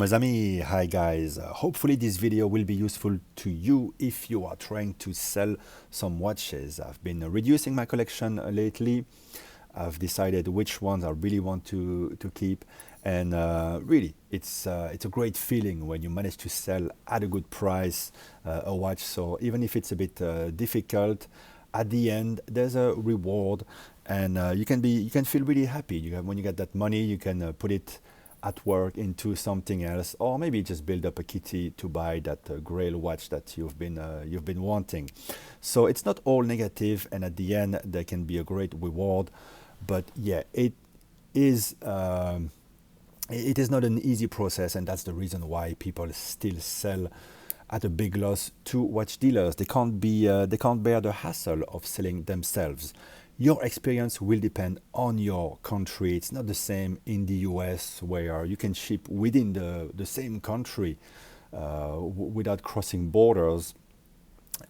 mes amis, hi guys. Hopefully this video will be useful to you if you are trying to sell some watches. I've been reducing my collection lately. I've decided which ones I really want to keep, and really it's a great feeling when you manage to sell at a good price a watch. So even if it's a bit difficult, at the end there's a reward, and you can feel really happy. When you get that money, you can put it at work into something else, or maybe just build up a kitty to buy that grail watch that you've been wanting. So it's not all negative, and at the end there can be a great reward. But yeah, it is not an easy process, and that's the reason why people still sell at a big loss to watch dealers. They can't bear the hassle of selling themselves. Your experience will depend on your country. It's not the same in the US, where you can ship within the same country without crossing borders.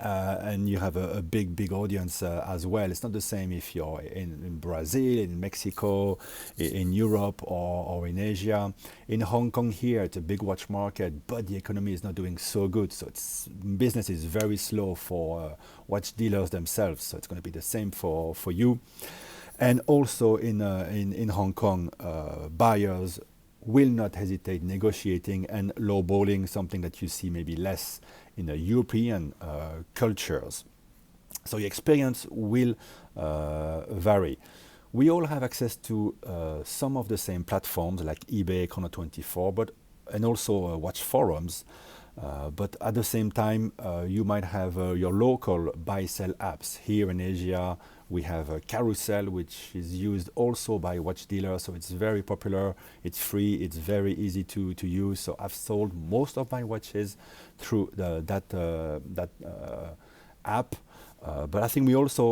And you have a big audience as well. It's not the same if you're in Brazil, in Mexico, in Europe, or in Asia. In Hong Kong here, it's a big watch market, but the economy is not doing so good. So business is very slow for watch dealers themselves. So it's going to be the same for you. And also in Hong Kong, buyers will not hesitate negotiating and lowballing, something that you see maybe less in the European cultures. So your experience will vary. We all have access to some of the same platforms like eBay, Chrono24, and also watch forums. But at the same time, you might have your local buy-sell apps. Here in Asia, we have a Carousel, which is used also by watch dealers. So it's very popular, it's free, it's very easy to use. So I've sold most of my watches through that app. But I think we also,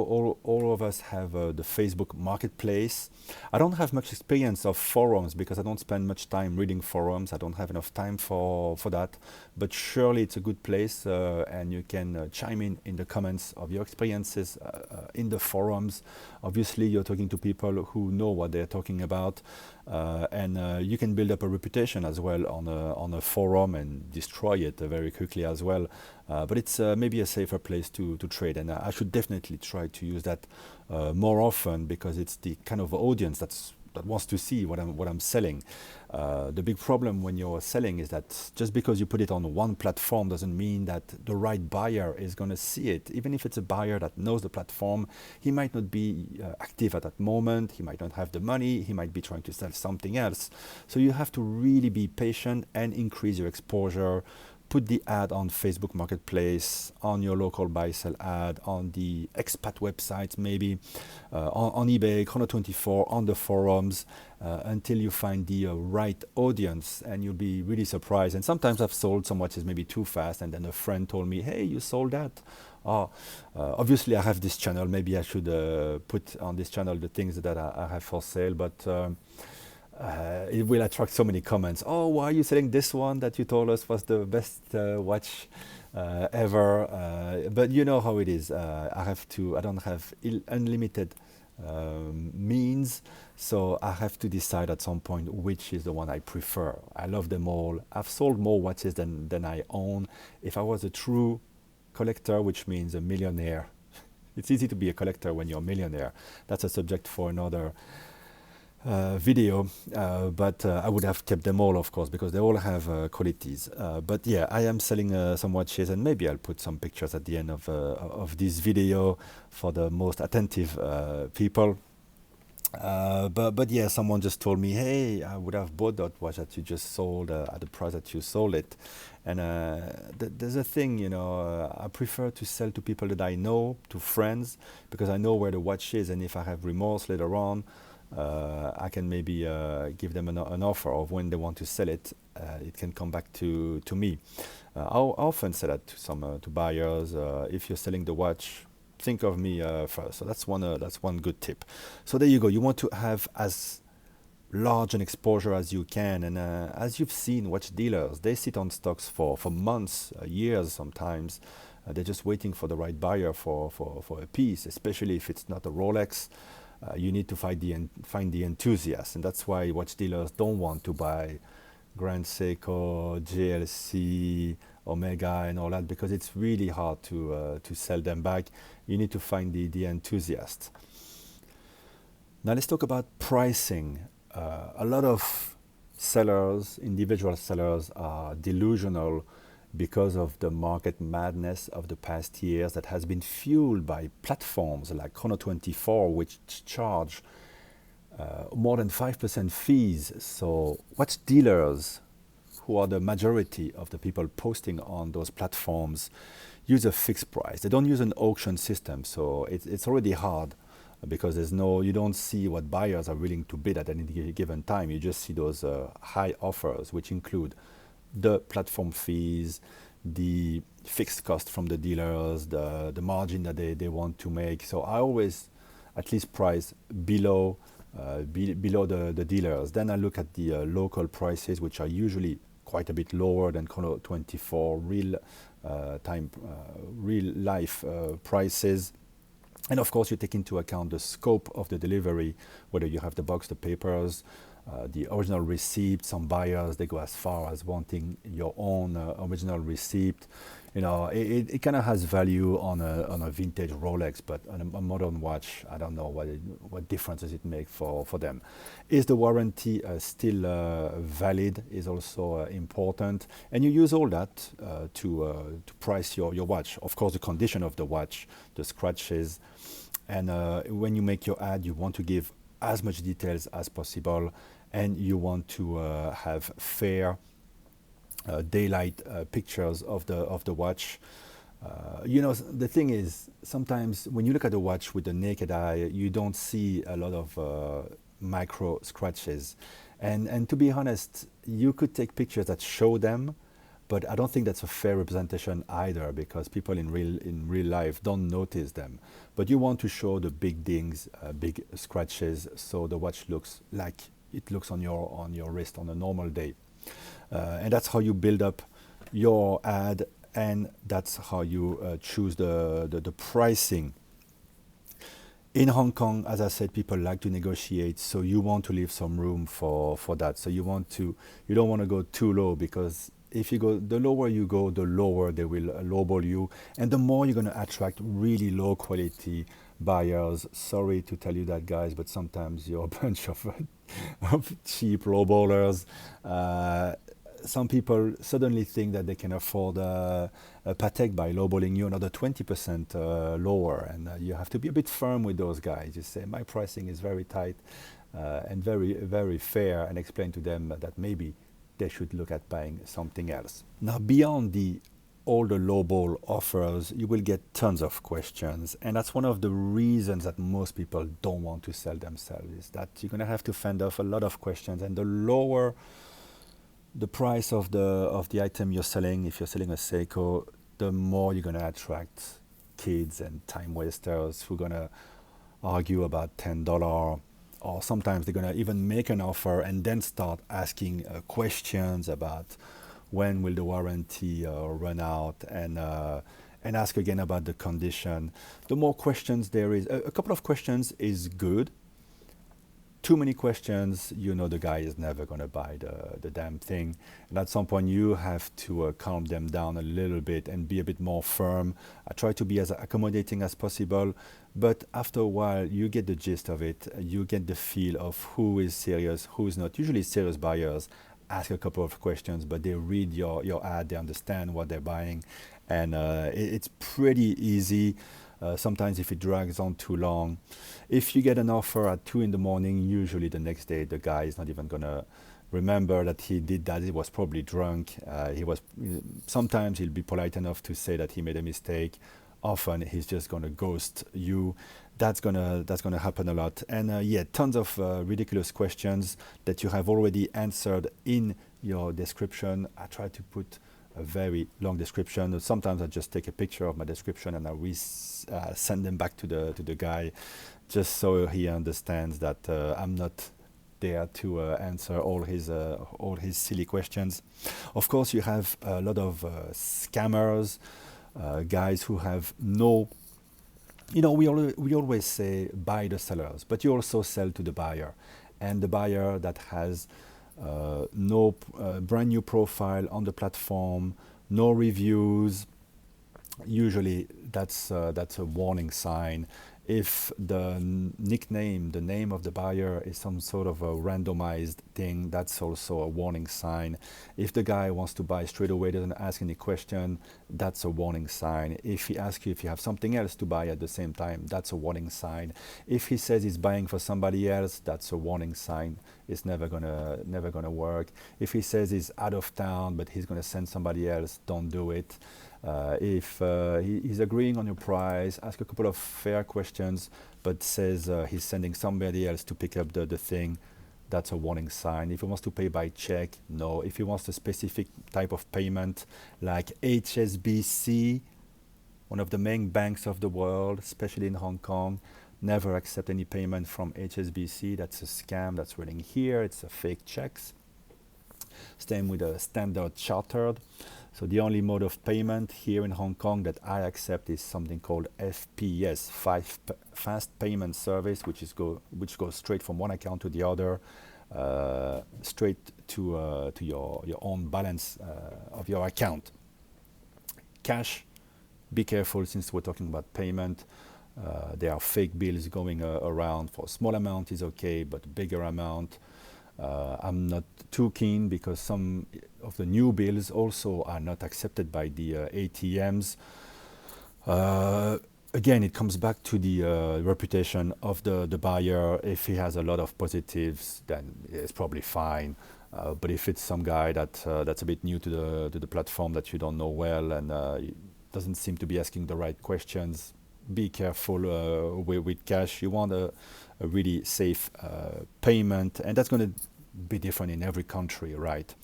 all of us have the Facebook Marketplace. I don't have much experience of forums because I don't spend much time reading forums. I don't have enough time for that. But surely it's a good place, and you can chime in the comments of your experiences in the forums. Obviously, you're talking to people who know what they're talking about, and you can build up a reputation as well on a forum and destroy it very quickly as well. But it's maybe a safer place to trade, and I should definitely try to use that more often, because it's the kind of audience that wants to see what I'm selling. The big problem when you're selling is that just because you put it on one platform doesn't mean that the right buyer is going to see it. Even if it's a buyer that knows the platform, he might not be active at that moment, he might not have the money, he might be trying to sell something else. So you have to really be patient and increase your exposure. Put the ad on Facebook Marketplace, on your local buy-sell ad, on the expat websites maybe, on eBay, Chrono24, on the forums, until you find the right audience, and you'll be really surprised. And sometimes I've sold some watches maybe too fast, and then a friend told me, hey, you sold that? Obviously I have this channel, maybe I should put on this channel the things that I have for sale, but it will attract so many comments. Oh, why are you selling this one that you told us was the best watch ever? But you know how it is. I don't have unlimited means, so I have to decide at some point which is the one I prefer. I love them all. I've sold more watches than I own. If I was a true collector, which means a millionaire, it's easy to be a collector when you're a millionaire. That's a subject for another video, but I would have kept them all, of course, because they all have qualities. But yeah, I am selling some watches, and maybe I'll put some pictures at the end of this video for the most attentive people. But yeah, someone just told me, hey, I would have bought that watch that you just sold at the price that you sold it. And there's a thing, I prefer to sell to people that I know, to friends, because I know where the watch is, and if I have remorse later on, I can maybe give them an offer of when they want to sell it. It can come back to me. I often say that to buyers. If you're selling the watch, think of me first. So that's one good tip. So there you go. You want to have as large an exposure as you can, and as you've seen, watch dealers, they sit on stocks for months, years sometimes. They're just waiting for the right buyer for a piece, especially if it's not a Rolex. You need to find the enthusiast, and that's why watch dealers don't want to buy Grand Seiko, JLC, Omega, and all that, because it's really hard to sell them back. You need to find the enthusiast. Now let's talk about pricing. A lot of sellers, individual sellers, are delusional because of the market madness of the past years that has been fueled by platforms like Chrono24, which charge more than 5% fees. So watch dealers, who are the majority of the people posting on those platforms, use a fixed price. They don't use an auction system, so it's already hard because you don't see what buyers are willing to bid at any given time. You just see those high offers, which include the platform fees, the fixed cost from the dealers, the margin that they want to make. So I always at least price below the dealers. Then I look at the local prices, which are usually quite a bit lower than Chrono24 real life prices. And of course, you take into account the scope of the delivery, whether you have the box, the papers, the original receipt. Some buyers, they go as far as wanting your own original receipt. You know, it kind of has value on a vintage Rolex, but on a modern watch, I don't know what difference does it make for them. Is the warranty still valid is also important, and you use all that to price your watch. Of course, the condition of the watch, the scratches, and when you make your ad, you want to give as much details as possible, and you want to have fair daylight pictures of the watch. You know, the thing is, sometimes when you look at a watch with the naked eye, you don't see a lot of micro scratches. And to be honest, you could take pictures that show them, but I don't think that's a fair representation either, because people in real life don't notice them. But you want to show the big dings, big scratches, so the watch looks like it looks on your wrist on a normal day. And that's how you build up your ad, and that's how you choose the pricing. In Hong Kong, as I said, people like to negotiate, so you want to leave some room for that. So you don't want to go too low, because if you go, the lower you go, the lower they will lowball you, and the more you're going to attract really low quality buyers. Sorry to tell you that, guys, but sometimes you're a bunch of cheap lowballers. Some people suddenly think that they can afford a Patek by lowballing you another 20% lower, and you have to be a bit firm with those guys. You say, my pricing is very tight and very, very fair, and explain to them that maybe they should look at buying something else. Now, beyond all the lowball offers, you will get tons of questions, and that's one of the reasons that most people don't want to sell themselves, is that you're going to have to fend off a lot of questions, and the lower the price of the item you're selling, if you're selling a Seiko, the more you're going to attract kids and time wasters who are going to argue about $10, or sometimes they're going to even make an offer and then start asking questions about when will the warranty run out, and ask again about the condition. The more questions there is, a couple of questions is good. Too many questions, you know the guy is never going to buy the damn thing. And at some point, you have to calm them down a little bit and be a bit more firm. I try to be as accommodating as possible, but after a while, you get the gist of it. You get the feel of who is serious, who is not. Usually serious buyers ask a couple of questions, but they read your ad, they understand what they're buying, and it's pretty easy. Sometimes if it drags on too long, if you get an offer at 2 in the morning, usually the next day the guy is not even gonna remember that he did that. He was probably drunk. Sometimes he'll be polite enough to say that he made a mistake. Often he's just gonna ghost you. That's gonna happen a lot. And yeah, tons of ridiculous questions that you have already answered in your description. I try to put a very long description. Sometimes I just take a picture of my description and I send them back to the guy, just so he understands that I'm not there to answer all his silly questions. Of course, you have a lot of scammers, guys who have no. You know, we always say buy the sellers, but you also sell to the buyer, and the buyer that has no brand new profile on the platform, no reviews. Usually that's a warning sign. If the nickname, the name of the buyer is some sort of a randomized thing, that's also a warning sign. If the guy wants to buy straight away, doesn't ask any question, that's a warning sign. If he asks you if you have something else to buy at the same time, that's a warning sign. If he says he's buying for somebody else, that's a warning sign. It's never gonna work. If he says he's out of town but he's gonna send somebody else, don't do it. If he's agreeing on your price, ask a couple of fair questions, but says he's sending somebody else to pick up the thing, that's a warning sign. If he wants to pay by check, no. If he wants a specific type of payment, like HSBC, one of the main banks of the world, especially in Hong Kong, never accept any payment from HSBC. That's a scam that's running here. It's a fake checks. Same with a Standard Chartered. So the only mode of payment here in Hong Kong that I accept is something called FPS, Fast Payment Service, which goes straight from one account to the other, straight to your own balance of your account. Cash, be careful since we're talking about payment. There are fake bills going around. For a small amount is okay, but a bigger amount, I'm not too keen because some of the new bills also are not accepted by the ATMs. Again, it comes back to the reputation of the buyer. If he has a lot of positives, then it's probably fine. But if it's some guy that's a bit new to the platform that you don't know well and doesn't seem to be asking the right questions, be careful with cash. You want a really safe payment, and that's going to be different in every country, right?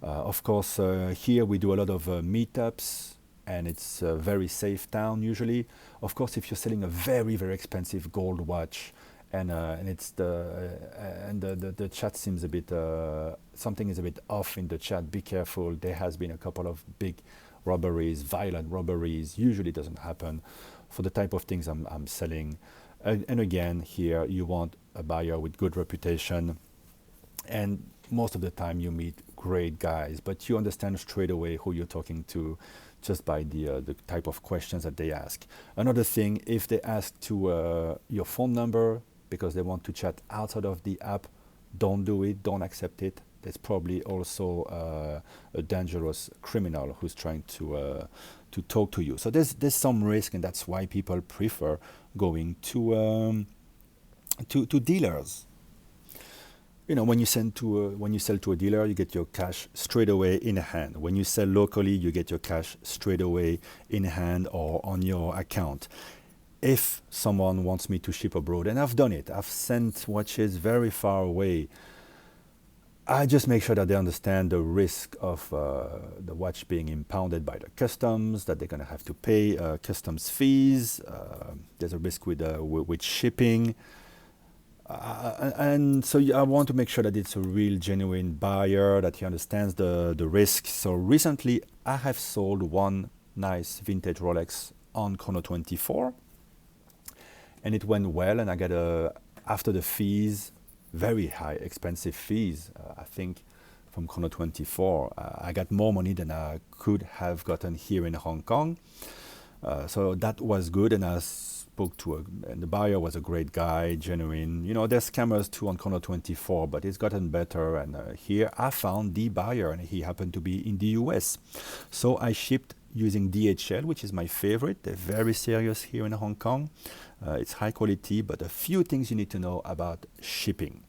Of course, here we do a lot of meetups, and it's a very safe town usually. Of course, if you're selling a very, very expensive gold watch, and it's the chat seems a bit something is a bit off in the chat, be careful. There has been a couple of big robberies, violent robberies. Usually doesn't happen for the type of things I'm selling. And again, here you want a buyer with good reputation, and most of the time you meet great guys, but you understand straight away who you're talking to just by the type of questions that they ask. Another thing, if they ask to your phone number because they want to chat outside of the app, don't do it, don't accept it. There's probably also a dangerous criminal who's trying to talk to you. So there's some risk, and that's why people prefer going to dealers. You know, when you sell to a dealer, you get your cash straight away in hand. When you sell locally, you get your cash straight away in hand or on your account. If someone wants me to ship abroad, and I've done it, I've sent watches very far away, I just make sure that they understand the risk of the watch being impounded by the customs, that they're going to have to pay customs fees. There's a risk with shipping. And so I want to make sure that it's a real genuine buyer, that he understands the risk. So recently I have sold one nice vintage Rolex on Chrono 24, and it went well, and I got after the fees, very high expensive fees, I think from Chrono 24, I got more money than I could have gotten here in Hong Kong. So that was good, and I spoke to and the buyer was a great guy, genuine. You know, there's scammers too on Chrono 24, but it's gotten better, and here I found the buyer, and he happened to be in the US. So I shipped using DHL, which is my favorite. They're very serious here in Hong Kong. It's high quality, but a few things you need to know about shipping.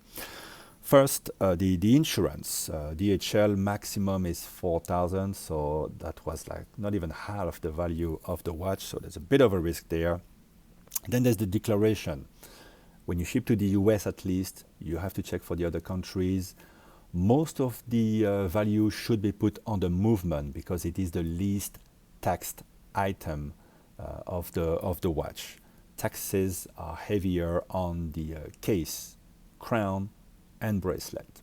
First, the insurance. DHL maximum is 4,000, so that was like not even half the value of the watch, so there's a bit of a risk there. Then there's the declaration. When you ship to the US, at least, you have to check for the other countries. Most of the value should be put on the movement because it is the least taxed item of the watch. Taxes are heavier on the case, crown, and bracelet.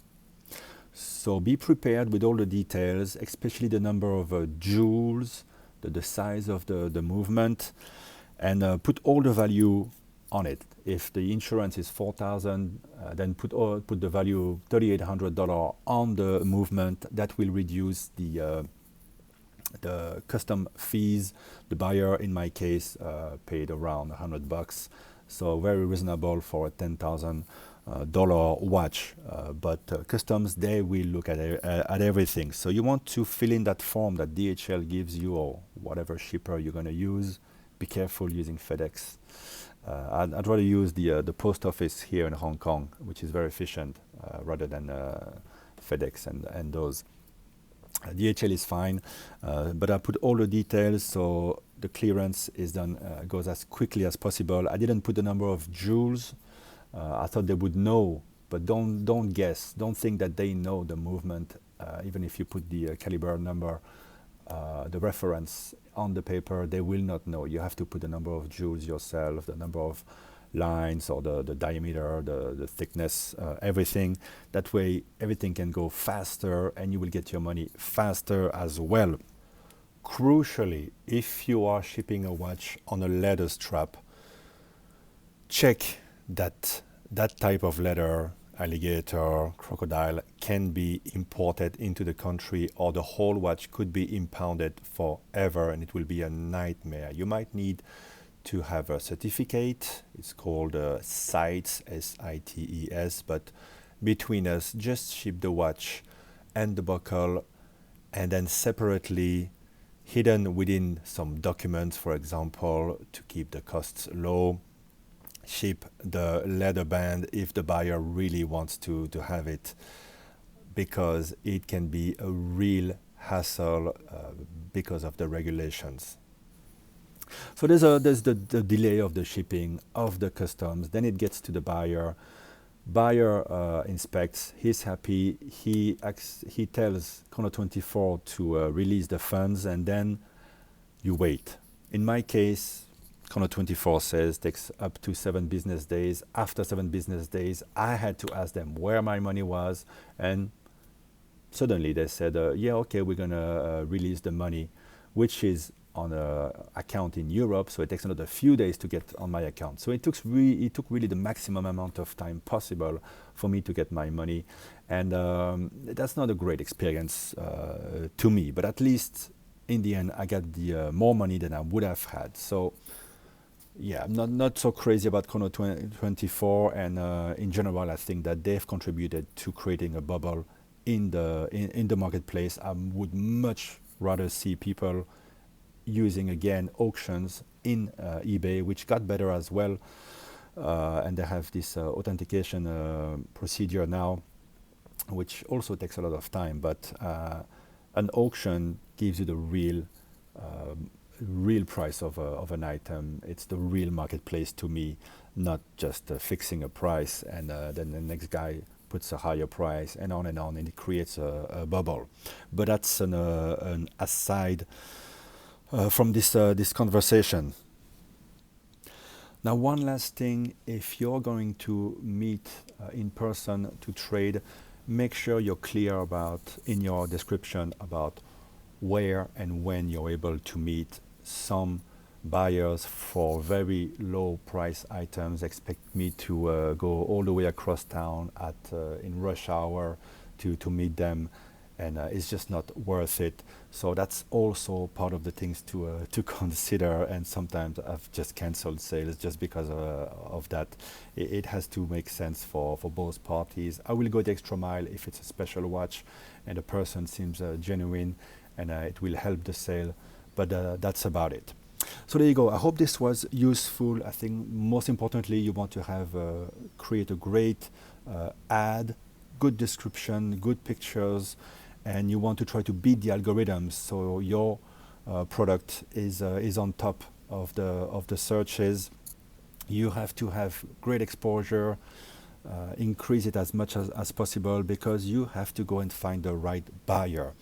So be prepared with all the details, especially the number of jewels, the size of the movement, and put all the value on it. If the insurance is $4,000, then put the value $3,800 on the movement. That will reduce the custom fees. The buyer, in my case, paid around $100, so very reasonable for a $10,000 watch. But customs, they will look at everything. So you want to fill in that form that DHL gives you, or whatever shipper you're going to use. Be careful using FedEx. I'd rather use the post office here in Hong Kong, which is very efficient, rather than FedEx and those. DHL is fine, but I put all the details so the clearance is done, goes as quickly as possible. I didn't put the number of jewels. I thought they would know, but don't guess. Don't think that they know the movement. Even if you put the caliber number, the reference on the paper, they will not know. You have to put the number of jewels yourself, the number of lines, or the diameter, the thickness, everything. That way everything can go faster and you will get your money faster as well. Crucially, if you are shipping a watch on a leather strap, check that that type of leather, alligator, crocodile, can be imported into the country, or the whole watch could be impounded forever and it will be a nightmare. You might need to have a certificate. It's called CITES, S-I-T-E-S, but between us, just ship the watch and the buckle, and then separately, hidden within some documents, for example, to keep the costs low, ship the leather band if the buyer really wants to have it, because it can be a real hassle because of the regulations. So there's the delay of the shipping, of the customs, then it gets to the buyer. Buyer inspects, he's happy, he tells Chrono24 to release the funds, and then you wait. In my case, Chrono24 says takes up to 7 business days. After 7 business days, I had to ask them where my money was, and suddenly they said, yeah, okay, we're gonna release the money, which is on an account in Europe, so it takes another few days to get on my account. So it took really the maximum amount of time possible for me to get my money, and that's not a great experience to me, but at least in the end I got the more money than I would have had. So yeah, I'm not so crazy about Chrono24, and in general I think that they've contributed to creating a bubble in the marketplace. I would much rather see people using again auctions in eBay, which got better as well, and they have this authentication procedure now, which also takes a lot of time, but an auction gives you the real price of an item. It's the real marketplace to me, not just fixing a price and then the next guy puts a higher price, and on, and it creates a bubble. But that's an aside from this conversation. Now, one last thing: if you're going to meet in person to trade, make sure you're clear about in your description about where and when you're able to meet. Some buyers for very low price items expect me to go all the way across town in rush hour to meet them, and it's just not worth it. So that's also part of the things to consider, and sometimes I've just cancelled sales just because of that. It has to make sense for both parties. I will go the extra mile if it's a special watch and the person seems genuine, and it will help the sale, but that's about it. So there you go. I hope this was useful. I think most importantly, you want to have create a great ad, good description, good pictures, and you want to try to beat the algorithms, so your product is on top of the searches. You have to have great exposure, increase it as much as possible, because you have to go and find the right buyer.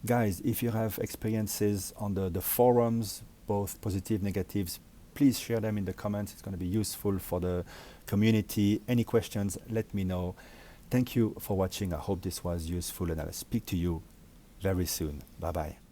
Guys, if you have experiences on the forums, both positive, negatives, please share them in the comments. It's going to be useful for the community. Any questions, let me know. Thank you for watching. I hope this was useful, and I'll speak to you very soon. Bye-bye.